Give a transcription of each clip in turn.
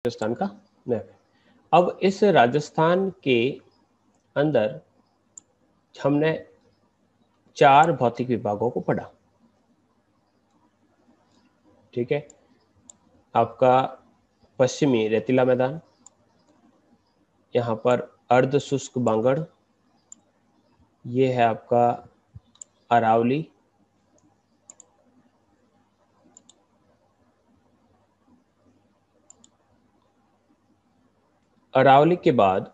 राजस्थान का मैप है। अब इस राजस्थान के अंदर हमने 4 भौतिक विभागों को पढ़ा। ठीक है, आपका पश्चिमी रेतीला मैदान, यहाँ पर अर्ध शुष्क बांगड़, ये है आपका अरावली, अरावली के बाद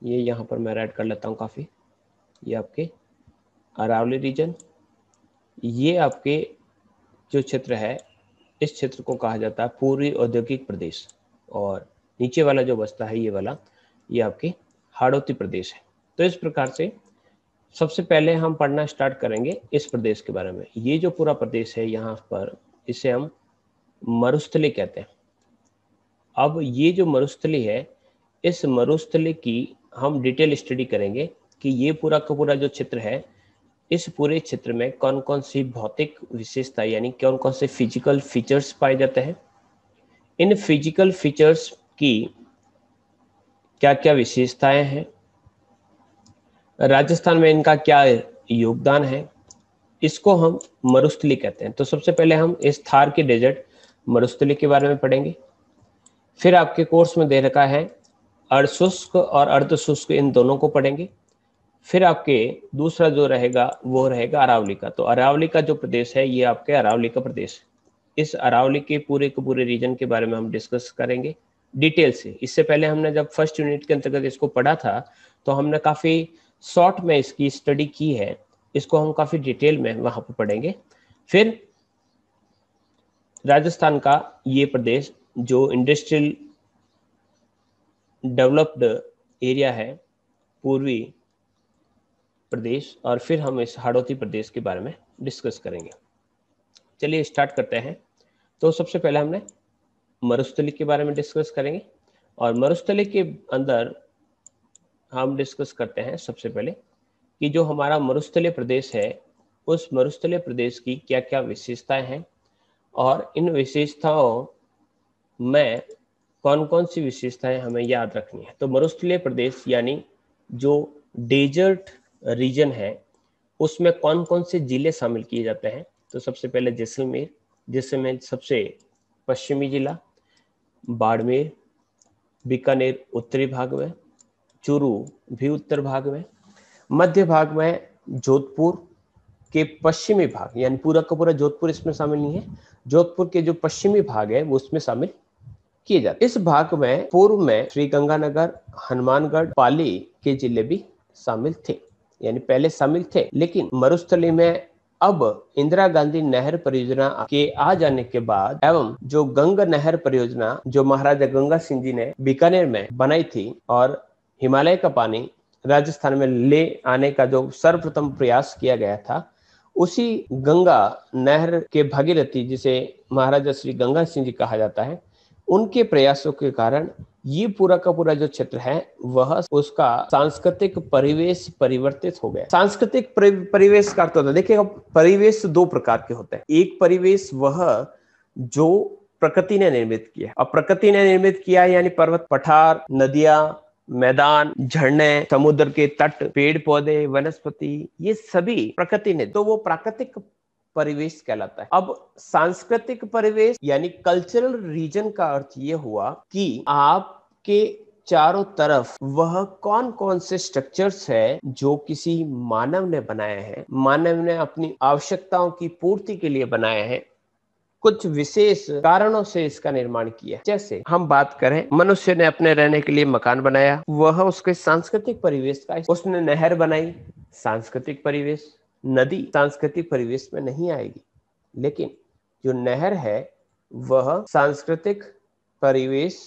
ये यहाँ पर मैं ऐड कर लेता हूँ काफ़ी, ये आपके अरावली रीजन, ये आपके जो क्षेत्र है इस क्षेत्र को कहा जाता है पूर्वी औद्योगिक प्रदेश, और नीचे वाला जो बचता है ये वाला, ये आपके हाड़ौती प्रदेश है। तो इस प्रकार से सबसे पहले हम पढ़ना स्टार्ट करेंगे इस प्रदेश के बारे में। ये जो पूरा प्रदेश है यहाँ पर, इसे हम मरुस्थली कहते हैं। अब ये जो मरुस्थली है, इस मरुस्थली की हम डिटेल स्टडी करेंगे कि ये पूरा का पूरा जो क्षेत्र है, इस पूरे क्षेत्र में कौन कौन सी भौतिक विशेषता यानी कौन कौन से फिजिकल फीचर्स पाए जाते हैं, इन फिजिकल फीचर्स की क्या क्या विशेषताएं हैं, राजस्थान में इनका क्या योगदान है, इसको हम मरुस्थली कहते हैं। तो सबसे पहले हम इस थार के डेजर्ट मरुस्थली के बारे में पढ़ेंगे। फिर आपके कोर्स में दे रखा है अर्धशुष्क और अर्धशुष्क, इन दोनों को पढ़ेंगे। फिर आपके दूसरा जो रहेगा वो रहेगा अरावली का। तो अरावली का जो प्रदेश है ये आपके अरावली का प्रदेश है। इस अरावली के पूरे रीजन के बारे में हम डिस्कस करेंगे डिटेल से। इससे पहले हमने जब फर्स्ट यूनिट के अंतर्गत इसको पढ़ा था तो हमने काफ़ी शॉर्ट में इसकी स्टडी की है, इसको हम काफ़ी डिटेल में वहाँ पर पढ़ेंगे। फिर राजस्थान का ये प्रदेश जो इंडस्ट्रियल डेवलप्ड एरिया है, पूर्वी प्रदेश, और फिर हम इस हाड़ौती प्रदेश के बारे में डिस्कस करेंगे। चलिए स्टार्ट करते हैं। तो सबसे पहले हमने मरुस्थली के बारे में डिस्कस करेंगे, और मरुस्थली के अंदर हम डिस्कस करते हैं सबसे पहले कि जो हमारा मरुस्थलीय प्रदेश है उस मरुस्थलीय प्रदेश की क्या क्या विशेषताएं हैं, और इन विशेषताओं में कौन कौन सी विशेषताएं हमें याद रखनी है। तो मरुस्थलीय प्रदेश यानी जो डेजर्ट रीजन है उसमें कौन कौन से जिले शामिल किए जाते हैं। तो सबसे पहले जैसलमेर, जैसलमेर सबसे पश्चिमी जिला, बाड़मेर, बीकानेर उत्तरी भाग में, चूरू भी उत्तर भाग में, मध्य भाग में जोधपुर के पश्चिमी भाग, यानी पूरा का पूरा जोधपुर इसमें शामिल नहीं है, जोधपुर के जो पश्चिमी भाग है वो उसमें शामिल किए जाते। इस भाग में पूर्व में श्रीगंगानगर, हनुमानगढ़, पाली के जिले भी शामिल थे, यानी पहले शामिल थे। लेकिन मरुस्थली में अब इंदिरा गांधी नहर परियोजना के आ जाने के बाद एवं जो गंगा नहर परियोजना जो महाराजा गंगा सिंह जी ने बीकानेर में बनाई थी, और हिमालय का पानी राजस्थान में ले आने का जो सर्वप्रथम प्रयास किया गया था, उसी गंगा नहर के भागीरथी जिसे महाराजा श्री गंगा सिंह जी कहा जाता है, उनके प्रयासों के कारण ये पूरा का पूरा जो क्षेत्र है वह उसका सांस्कृतिक परिवेश परिवर्तित हो गया। सांस्कृतिक परिवेश का अर्थ होता है, देखिए परिवेश 2 प्रकार के होते हैं। एक परिवेश वह जो प्रकृति ने निर्मित किया, और प्रकृति ने निर्मित किया यानी पर्वत, पठार, नदियां, मैदान, झरने, समुद्र के तट, पेड़ पौधे, वनस्पति, ये सभी प्रकृति ने, तो वो प्राकृतिक परिवेश कहलाता है। अब सांस्कृतिक परिवेश यानी कल्चरल रीजन का अर्थ ये हुआ कि आपके चारों तरफ वह कौन कौन से स्ट्रक्चर्स है जो किसी मानव ने बनाए हैं, मानव ने अपनी आवश्यकताओं की पूर्ति के लिए बनाए हैं, कुछ विशेष कारणों से इसका निर्माण किया। जैसे हम बात करें, मनुष्य ने अपने रहने के लिए मकान बनाया, वह उसके सांस्कृतिक परिवेश का, उसने नहर बनाई, सांस्कृतिक परिवेश, नदी सांस्कृतिक परिवेश में नहीं आएगी, लेकिन जो नहर है वह सांस्कृतिक परिवेश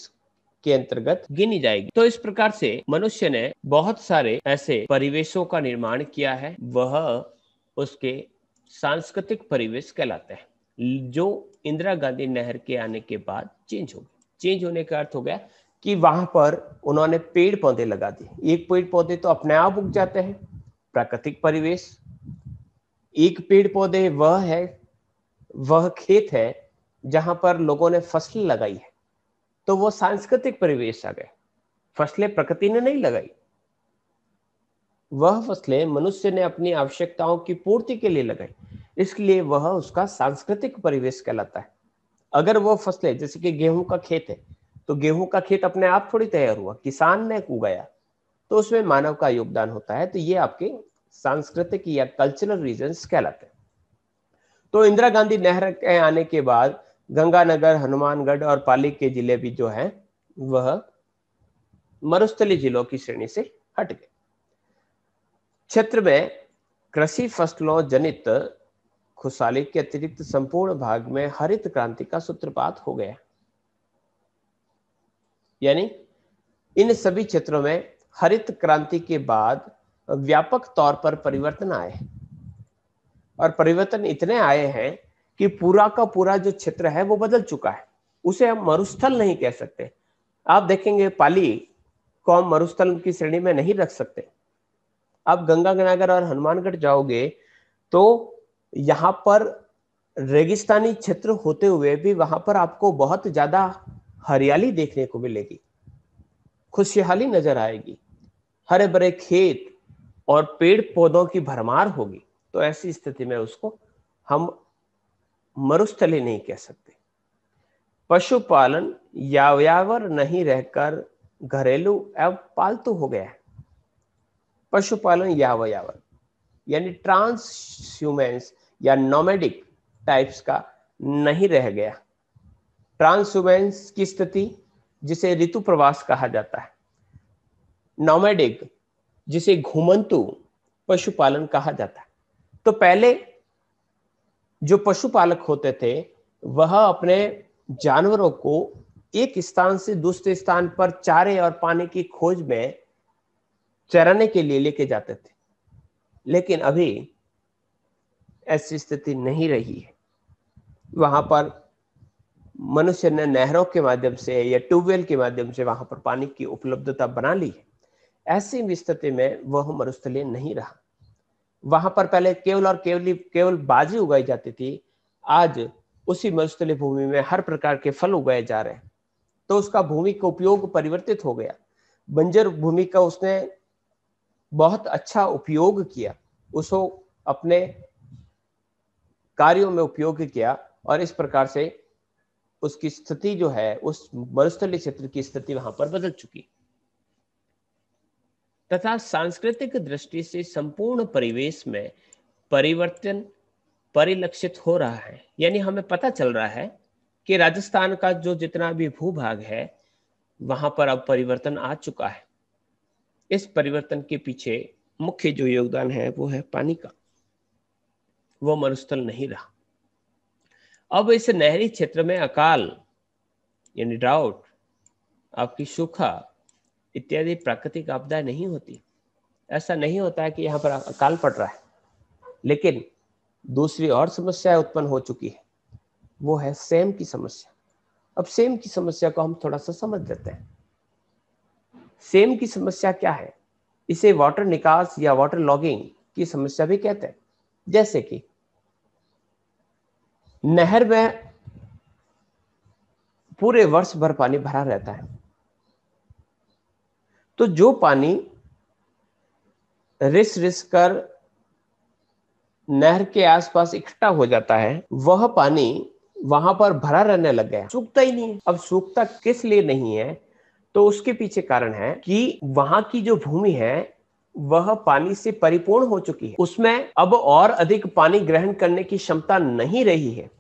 के अंतर्गत गिनी जाएगी। तो इस प्रकार से मनुष्य ने बहुत सारे ऐसे परिवेशों का निर्माण किया है, वह उसके सांस्कृतिक परिवेश कहलाते हैं, जो इंदिरा गांधी नहर के आने के बाद चेंज हो गए। चेंज होने का अर्थ हो गया कि वहां पर उन्होंने पेड़ पौधे लगा दिए। एक पेड़ पौधे तो अपने आप उग जाते हैं, प्राकृतिक परिवेश। एक पेड़ पौधे वह खेत है जहां पर लोगों ने फसल लगाई है, तो वो सांस्कृतिक परिवेश आ गए। फसलें प्रकृति ने नहीं लगाई, वह फसलें मनुष्य ने अपनी आवश्यकताओं की पूर्ति के लिए लगाई, इसलिए वह उसका सांस्कृतिक परिवेश कहलाता है। अगर वो फसलें, जैसे कि गेहूं का खेत है, तो गेहूं का खेत अपने आप थोड़ी तैयार हुआ, किसान ने उगाया, तो उसमें मानव का योगदान होता है। तो ये आपके सांस्कृतिक या कल्चरल रीजंस कहलाते हैं। तो इंदिरा गांधी नहर के आने के बाद गंगानगर, हनुमानगढ़ और पाली के जिले भी जो है वह मरुस्थलीय जिलों की श्रेणी से हट गए। क्षेत्र में कृषि फसलों जनित खुशहाली के अतिरिक्त संपूर्ण भाग में हरित क्रांति का सूत्रपात हो गया। यानी इन सभी क्षेत्रों में हरित क्रांति के बाद व्यापक तौर पर परिवर्तन आए, और परिवर्तन इतने आए हैं कि पूरा का पूरा जो क्षेत्र है वो बदल चुका है। उसे हम मरुस्थल नहीं कह सकते। आप देखेंगे पाली को हम मरुस्थल की श्रेणी में नहीं रख सकते। आप गंगानगर और हनुमानगढ़ जाओगे तो यहाँ पर रेगिस्तानी क्षेत्र होते हुए भी वहां पर आपको बहुत ज्यादा हरियाली देखने को मिलेगी, खुशहाली नजर आएगी, हरे भरे खेत और पेड़ पौधों की भरमार होगी। तो ऐसी स्थिति में उसको हम मरुस्थली नहीं कह सकते। पशुपालन यायावर नहीं रहकर घरेलू एवं पालतू हो गया है। पशुपालन यायावर यानी ट्रांसह्यूमेंस या नोमैडिक टाइप्स का नहीं रह गया। ट्रांसह्यूमेंस की स्थिति जिसे ऋतु प्रवास कहा जाता है, नोमैडिक जिसे घुमंतु पशुपालन कहा जाता है। तो पहले जो पशुपालक होते थे वह अपने जानवरों को एक स्थान से दूसरे स्थान पर चारे और पानी की खोज में चराने के लिए लेके जाते थे, लेकिन अभी ऐसी स्थिति नहीं रही है। वहां पर मनुष्य ने नहरों के माध्यम से या ट्यूबवेल के माध्यम से वहां पर पानी की उपलब्धता बना ली है। ऐसी स्थिति में वह मरुस्थलीय नहीं रहा। वहां पर पहले केवल बाजी उगाई जाती थी, आज उसी मरुस्थलीय भूमि में हर प्रकार के फल उगाए जा रहे हैं। तो उसका भूमि का उपयोग परिवर्तित हो गया। बंजर भूमि का उसने बहुत अच्छा उपयोग किया, उसको अपने कार्यों में उपयोग किया, और इस प्रकार से उसकी स्थिति जो है, उस मरुस्थलीय क्षेत्र की स्थिति वहां पर बदल चुकी। तथा सांस्कृतिक दृष्टि से संपूर्ण परिवेश में परिवर्तन परिलक्षित हो रहा है। यानी हमें पता चल रहा है कि राजस्थान का जो जितना भी भूभाग है वहां पर अब परिवर्तन आ चुका है। इस परिवर्तन के पीछे मुख्य जो योगदान है वो है पानी का। वो मरुस्थल नहीं रहा। अब इस नहरी क्षेत्र में अकाल यानी ड्राउट, आपकी सूखा इत्यादि प्राकृतिक आपदाएं नहीं होती। ऐसा नहीं होता है कि यहाँ पर अकाल पड़ रहा है, लेकिन दूसरी और समस्या उत्पन्न हो चुकी है, वो है सेम की समस्या। अब सेम की समस्या को हम थोड़ा सा समझ लेते हैं। सेम की समस्या क्या है? इसे वाटर निकास या वाटर लॉगिंग की समस्या भी कहते हैं। जैसे कि नहर में पूरे वर्ष भर पानी भरा रहता है, तो जो पानी रिस रिस कर नहर के आसपास इकट्ठा हो जाता है, वह पानी वहां पर भरा रहने लग गया, सूखता ही नहीं है। अब सूखता किस लिए नहीं है? तो उसके पीछे कारण है कि वहां की जो भूमि है वह पानी से परिपूर्ण हो चुकी है, उसमें अब और अधिक पानी ग्रहण करने की क्षमता नहीं रही है।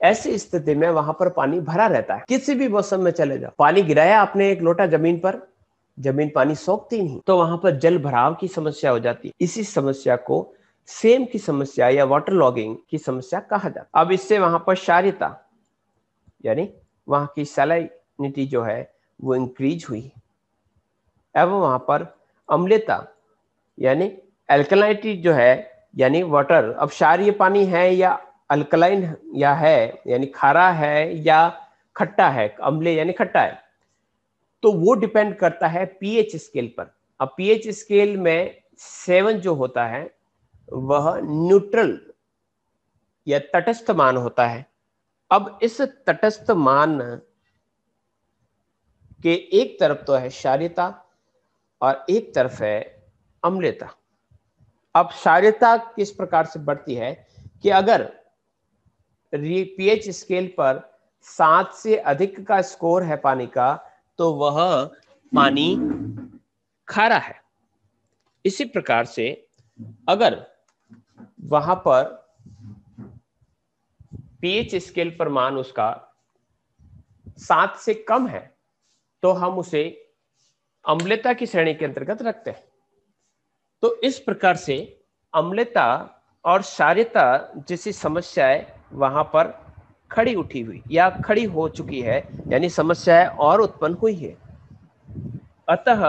ऐसी स्थिति में वहां पर पानी भरा रहता है। किसी भी मौसम में चले जाओ, पानी गिराया आपने एक लोटा जमीन पर, जमीन पानी सोखती नहीं, तो वहां पर जल भराव की समस्या हो जाती है। इसी समस्या को सेम की समस्या या वाटर लॉगिंग की समस्या कहा जाता है। अब इससे वहां पर क्षारीयता यानी वहां की सैलिनिटी जो है वो इंक्रीज हुई एवं वहां पर अम्लता यानी एल्कलाइनिटी जो है, यानी वाटर अब क्षारीय पानी है या अल्कलाइन या है यानी खारा है या खट्टा है, अम्ले यानी खट्टा है, तो वो डिपेंड करता है पीएच स्केल पर। अब पीएच स्केल में 7 जो होता है वह न्यूट्रल या तटस्थ मान होता है। अब इस तटस्थ मान कि एक तरफ तो है क्षारीयता और एक तरफ है अम्लता। अब क्षारीयता किस प्रकार से बढ़ती है कि अगर पीएच स्केल पर 7 से अधिक का स्कोर है पानी का, तो वह पानी खारा है। इसी प्रकार से अगर वहां पर पीएच स्केल पर मान उसका 7 से कम है, तो हम उसे अम्लता की श्रेणी के अंतर्गत रखते हैं। तो इस प्रकार से अम्लता और क्षारीयता जैसी समस्याएं वहां पर खड़ी उठी हुई या खड़ी हो चुकी है, यानी समस्याएं और उत्पन्न हुई है। अतः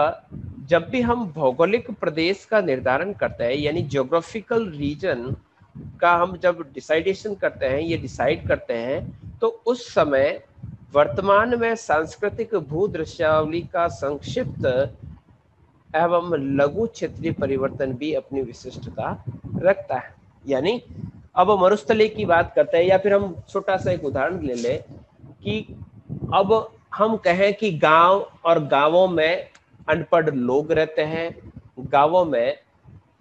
जब भी हम भौगोलिक प्रदेश का निर्धारण करते हैं, यानी ज्योग्राफिकल रीजन का हम जब डिसाइडेशन करते हैं, ये डिसाइड करते हैं, तो उस समय वर्तमान में सांस्कृतिक भूदृश्यावली का संक्षिप्त एवं लघु क्षेत्रीय परिवर्तन भी अपनी विशिष्टता रखता है। यानी अब मरुस्थली की बात करते हैं, या फिर हम छोटा सा एक उदाहरण ले लें कि अब हम कहें कि गांव और गांवों में अनपढ़ लोग रहते हैं, गांवों में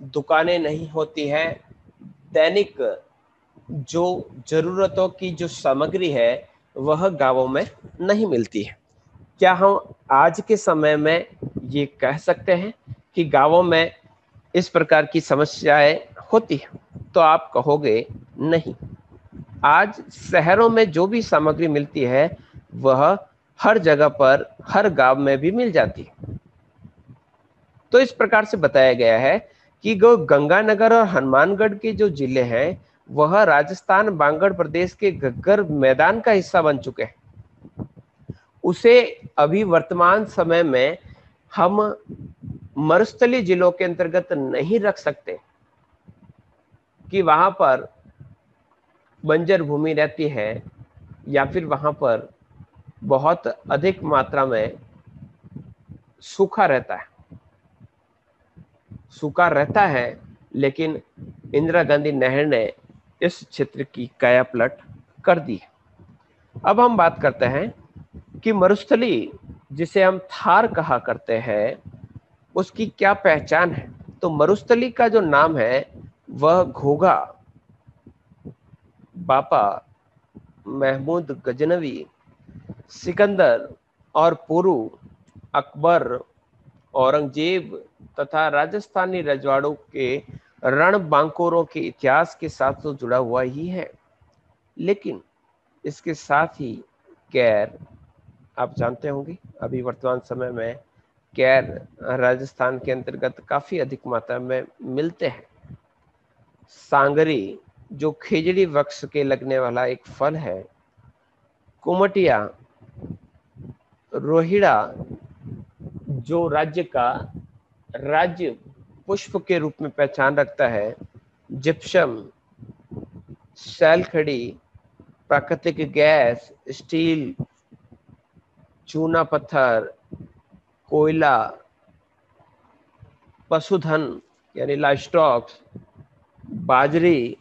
दुकानें नहीं होती है, दैनिक जो जरूरतों की जो सामग्री है वह गांवों में नहीं मिलती है। क्या हम आज के समय में ये कह सकते हैं कि गांवों में इस प्रकार की समस्याएं होती हैं? तो आप कहोगे नहीं। आज शहरों में जो भी सामग्री मिलती है वह हर जगह पर, हर गांव में भी मिल जाती है। तो इस प्रकार से बताया गया है कि गंगानगर और हनुमानगढ़ के जो जिले हैं वह राजस्थान बांगड़ प्रदेश के घग्गर मैदान का हिस्सा बन चुके हैं। उसे अभी वर्तमान समय में हम मरुस्थलीय जिलों के अंतर्गत नहीं रख सकते कि वहां पर बंजर भूमि रहती है या फिर वहां पर बहुत अधिक मात्रा में सूखा रहता है। सूखा रहता है, लेकिन इंदिरा गांधी नहर ने इस क्षेत्र की काया पलट कर दी है। अब हम बात करते हैं कि मरुस्थली जिसे हम थार कहा करते हैं उसकी क्या पहचान है। तो मरुस्थली का जो नाम है वह घोघा, बापा, महमूद गजनवी, सिकंदर और पुरु, अकबर, औरंगजेब तथा राजस्थानी रजवाड़ों के रणबांकुरों के इतिहास के साथ तो जुड़ा हुआ ही है, लेकिन इसके साथ ही कैर, आप जानते होंगे अभी वर्तमान समय में कैर राजस्थान के अंतर्गत काफी अधिक मात्रा में मिलते हैं। सांगरी जो खेजड़ी वृक्ष के लगने वाला एक फल है, कुमटिया, रोहिड़ा जो राज्य का राज्य पुष्प के रूप में पहचान रखता है, जिप्सम, सैलखड़ी, प्राकृतिक गैस, स्टील, चूना पत्थर, कोयला, पशुधन यानी लाइवस्टॉक, बाजरी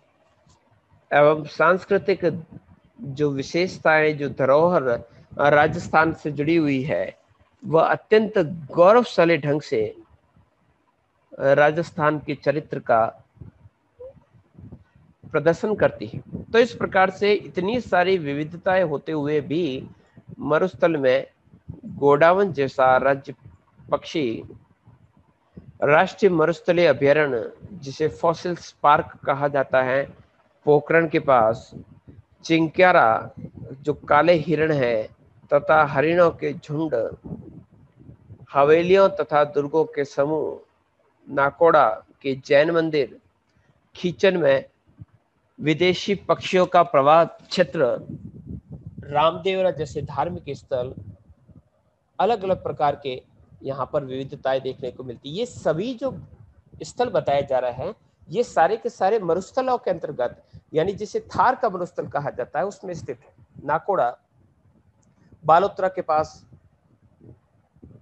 एवं सांस्कृतिक जो विशेषताएं, जो धरोहर राजस्थान से जुड़ी हुई है, वह अत्यंत गौरवशाली ढंग से राजस्थान के चरित्र का प्रदर्शन करती है। तो इस प्रकार से इतनी सारी विविधताएं होते हुए भी मरुस्थल में गोडावन जैसा राज्य पक्षी, राष्ट्रीय मरुस्थलीय अभ्यारण्य जिसे फॉसिल्स पार्क कहा जाता है, पोखरण के पास, चिंक्यारा जो काले हिरण है तथा हरिणों के झुंड, हवेलियों तथा दुर्गों के समूह, नाकोड़ा के जैन मंदिर, खीचन में विदेशी पक्षियों का प्रवाह क्षेत्र, रामदेवरा जैसे धार्मिक स्थल, अलग अलग प्रकार के यहाँ पर विविधताएं देखने को मिलती है। ये सभी जो स्थल बताए जा रहे हैं ये सारे के सारे मरुस्थलों के अंतर्गत, यानी जिसे थार का मरुस्थल कहा जाता है, उसमें स्थित है। नाकोड़ा बालोतरा के पास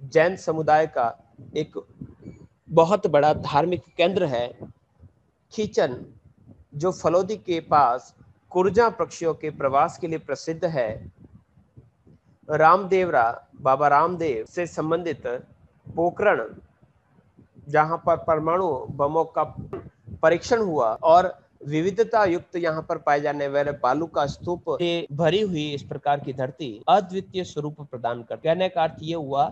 जैन समुदाय का एक बहुत बड़ा धार्मिक केंद्र है। खीचन जो फलोदी के पास कुर्जा पक्षियों के प्रवास के लिए प्रसिद्ध है। रामदेवरा बाबा रामदेव से संबंधित पोखरण, जहां पर परमाणु बमों का परीक्षण हुआ और विविधता युक्त यहाँ पर पाए जाने वाले बालू का स्तूप से भरी हुई इस प्रकार की धरती अद्वितीय स्वरूप प्रदान कर। कहने का अर्थ ये हुआ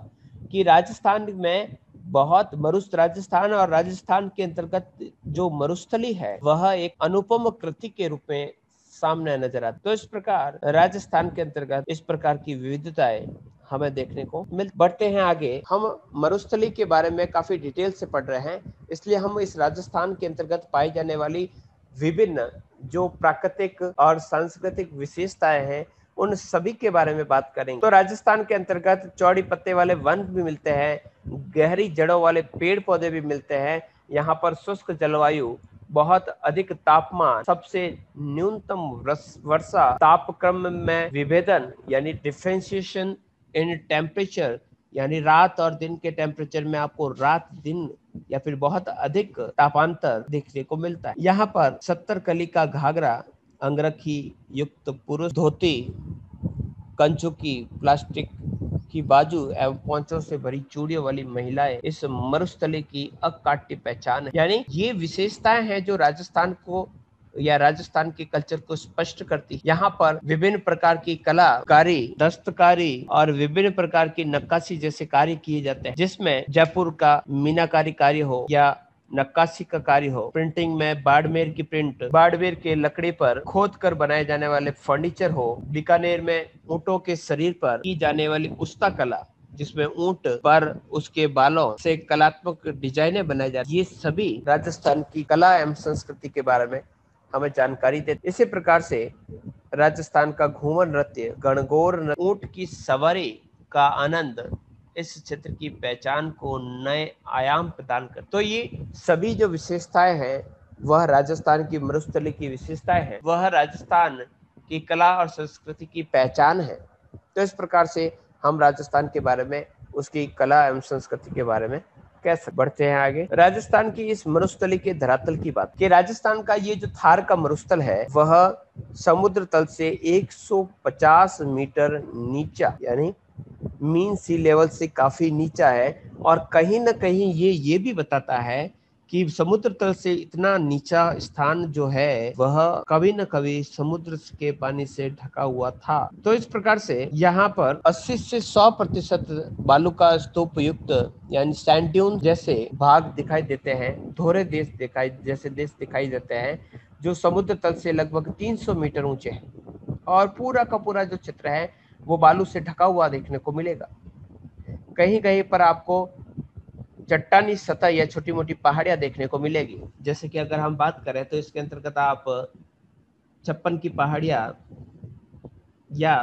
कि राजस्थान में बहुत राजस्थान और राजस्थान के अंतर्गत जो मरुस्थली है वह एक अनुपम कृति के रूप में सामने नजर आती। तो इस प्रकार राजस्थान के अंतर्गत इस प्रकार की विविधताएं हमें देखने को मिल। बढ़ते हैं आगे, हम मरुस्थली के बारे में काफी डिटेल से पढ़ रहे हैं, इसलिए हम इस राजस्थान के अंतर्गत पाई जाने वाली विभिन्न जो प्राकृतिक और सांस्कृतिक विशेषताएं हैं उन सभी के बारे में बात करेंगे। तो राजस्थान के अंतर्गत चौड़ी पत्ते वाले वन भी मिलते हैं, गहरी जड़ों वाले पेड़ पौधे भी मिलते हैं। यहाँ पर शुष्क जलवायु, बहुत अधिक तापमान, सबसे न्यूनतम वर्षा, तापक्रम में विभेदन यानी डिफरेंशिएशन इन टेम्परेचर, यानी रात और दिन के टेम्परेचर में आपको रात दिन या फिर बहुत अधिक तापांतर देखने को मिलता है। यहाँ पर 70 कली का घाघरा, अंगरखी युक्त पुरुष, धोती, कंचुकी, प्लास्टिक की बाजू एवं पोंचों से भरी चूड़ियों वाली महिलाएं इस मरुस्थली की अकाट्य पहचान है। यानी ये विशेषताएं हैं जो राजस्थान को या राजस्थान के कल्चर को स्पष्ट करती। यहाँ पर विभिन्न प्रकार की कलाकारी, दस्तकारी और विभिन्न प्रकार की नक्काशी जैसे कार्य किए जाते हैं, जिसमें जयपुर का मीनाकारी कार्य हो या नक्काशी का कार्य हो, प्रिंटिंग में बाड़मेर की प्रिंट, बाड़मेर के लकड़ी पर खोद कर बनाए जाने वाले फर्नीचर हो, बीकानेर में ऊंटों के शरीर पर की जाने वाली उस्ता कला, जिसमें ऊंट पर उसके बालों से कलात्मक डिजाइनें बनाई जाती, ये सभी राजस्थान की कला एवं संस्कृति के बारे में हमें जानकारी देते। इसी प्रकार से राजस्थान का घूमर नृत्य, गणगौर, ऊंट की सवारी का आनंद इस क्षेत्र की पहचान को नए आयाम प्रदान कर। तो ये सभी जो विशेषताएं हैं वह राजस्थान की मरुस्थली की विशेषताएं हैं, वह राजस्थान की कला और संस्कृति की पहचान है। तो इस प्रकार से हम राजस्थान के बारे में, उसकी कला एवं संस्कृति के बारे में कैसे। बढ़ते हैं आगे, राजस्थान की इस मरुस्थली के धरातल की बात कि राजस्थान का ये जो थार का मरुस्थल है वह समुद्र तल से 150 मीटर नीचा, यानी मीन सी लेवल से काफी नीचा है। और कहीं ना कहीं ये भी बताता है कि समुद्र तल से इतना नीचा स्थान जो है वह कभी न कभी समुद्र के पानी से ढका हुआ था। तो इस प्रकार से यहाँ पर 80 से 100% बालू का स्तूप युक्त यानी सैंड ड्यून जैसे भाग दिखाई देते हैं, धोरे देश दिखाई देते हैं, जो समुद्र तल से लगभग 300 मीटर ऊंचे हैं। और पूरा का पूरा जो चित्र है वो बालू से ढका हुआ देखने को मिलेगा। कहीं कहीं पर आपको चट्टानी सतह या छोटी मोटी पहाड़ियां देखने को मिलेगी। जैसे कि अगर हम बात करें तो इसके अंतर्गत आप 56 की पहाड़ियां या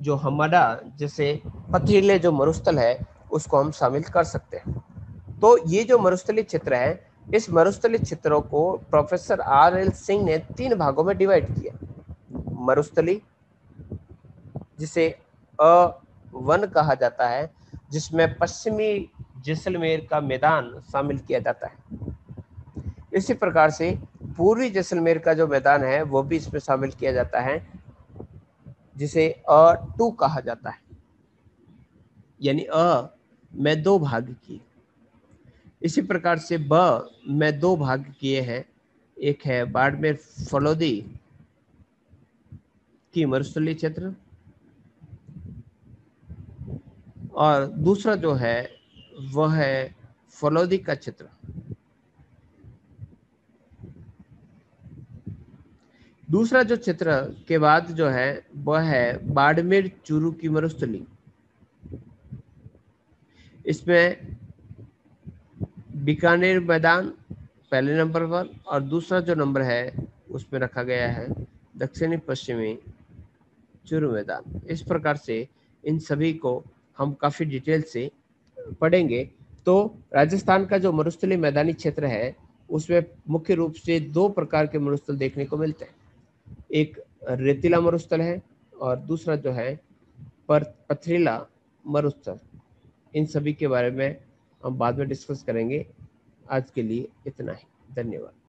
जो हमारा जैसे पथरीले जो मरुस्थल है उसको हम शामिल कर सकते हैं। तो ये जो मरुस्थली क्षेत्र है, इस मरुस्थली क्षेत्रों को प्रोफेसर R.L. सिंह ने 3 भागों में डिवाइड किया। मरुस्थली, जिसे A1 कहा जाता है, जिसमें पश्चिमी जैसलमेर का मैदान शामिल किया जाता है। इसी प्रकार से पूर्वी जैसलमेर का जो मैदान है वो भी इसमें शामिल किया जाता है, जिसे A2 कहा जाता है, यानी अ में 2 भाग किए। इसी प्रकार से ब में 2 भाग किए हैं, एक है बाड़मेर फलोदी की मरुस्थली क्षेत्र और दूसरा जो है वह है फलोदी का क्षेत्र। दूसरा जो क्षेत्र के बाद जो है वह है बाड़मेर चूरू की मरुस्थली। इसमें बीकानेर मैदान पहले नंबर पर और दूसरा जो नंबर है उसमें रखा गया है दक्षिणी पश्चिमी चूरू मैदान। इस प्रकार से इन सभी को हम काफी डिटेल से पढ़ेंगे। तो राजस्थान का जो मरुस्थली मैदानी क्षेत्र है उसमें मुख्य रूप से 2 प्रकार के मरुस्थल देखने को मिलते हैं, एक रेतीला मरुस्थल है और दूसरा जो है पथरीला मरुस्थल। इन सभी के बारे में हम बाद में डिस्कस करेंगे। आज के लिए इतना ही, धन्यवाद।